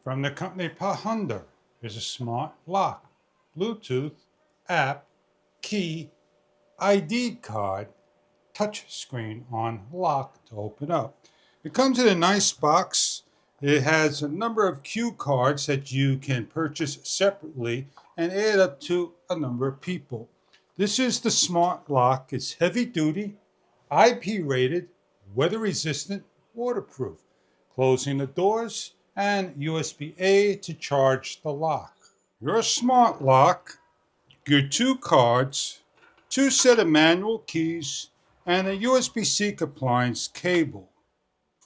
From the company Pothunder is a smart lock, Bluetooth, app, key, ID card, touch screen on lock to open up. It comes in a nice box. It has a number of cue cards that you can purchase separately and add up to a number of people. This is the smart lock. It's heavy duty, IP rated, weather resistant, waterproof. Closing the doors and USB-A to charge the lock. Your smart lock, your two cards, two set of manual keys, and a USB-C compliance cable.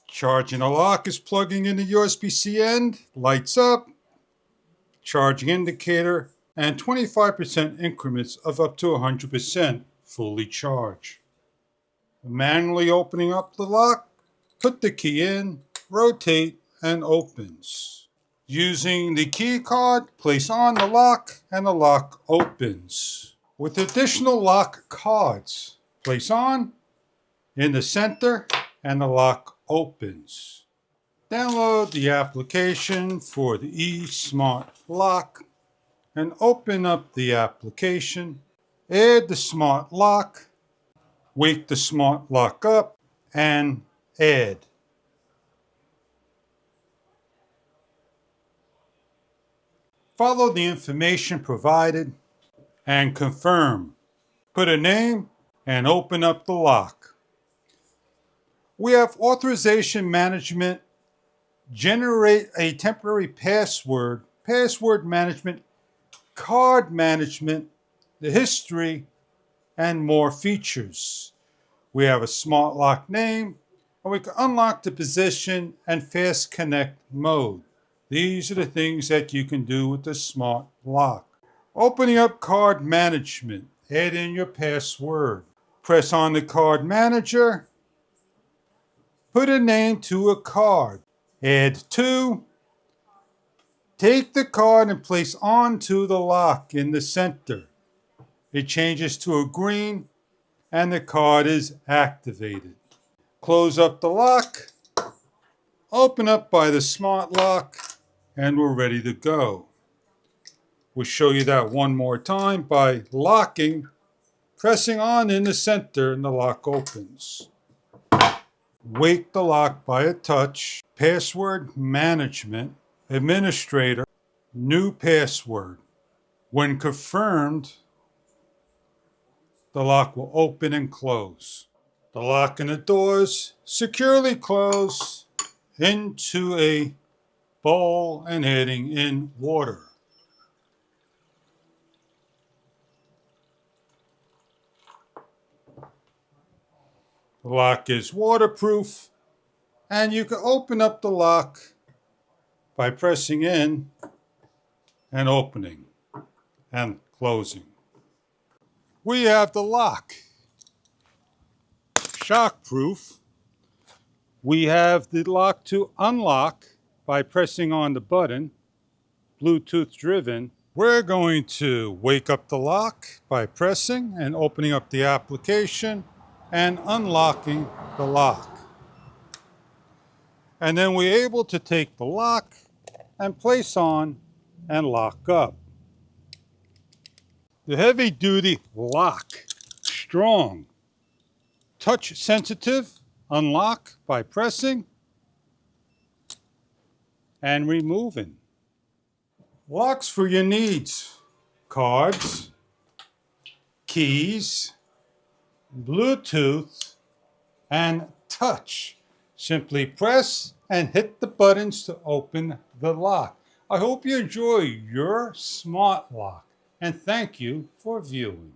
Charging the lock is plugging in the USB-C end, lights up, charging indicator, and 25% increments of up to 100% fully charged. Manually opening up the lock, put the key in, rotate, and opens. Using the key card, place on the lock, and the lock opens. With additional lock cards, place on, in the center, and the lock opens. Download the application for the eSmart Lock and open up the application. Add the smart lock, wake the smart lock up, and add. Follow the information provided and confirm. Put a name and open up the lock. We have authorization management, generate a temporary password, password management, card management, the history, and more features. We have a smart lock name, and we can unlock the position and fast connect mode. These are the things that you can do with the smart lock. Opening up card management, add in your password. Press on the card manager, put a name to a card, add to, take the card and place onto the lock in the center. It changes to a green and the card is activated. Close up the lock, open up by the smart lock, and we're ready to go. We'll show you that one more time by locking, pressing on in the center, and the lock opens. Wake the lock by a touch, password management, administrator, new password. When confirmed, the lock will open and close. The lock and the doors securely close into a bowl and heading in water. The lock is waterproof, and you can open up the lock by pressing in and opening and closing. We have the lock. Shockproof. We have the lock to unlock by pressing on the button, Bluetooth driven. We're going to wake up the lock by pressing and opening up the application and unlocking the lock. And then we're able to take the lock and place on and lock up. The heavy duty lock, strong, touch sensitive, unlock by pressing and removing. Locks for your needs, cards, keys, Bluetooth, and touch. Simply press and hit the buttons to open the lock. I hope you enjoy your smart lock, and thank you for viewing.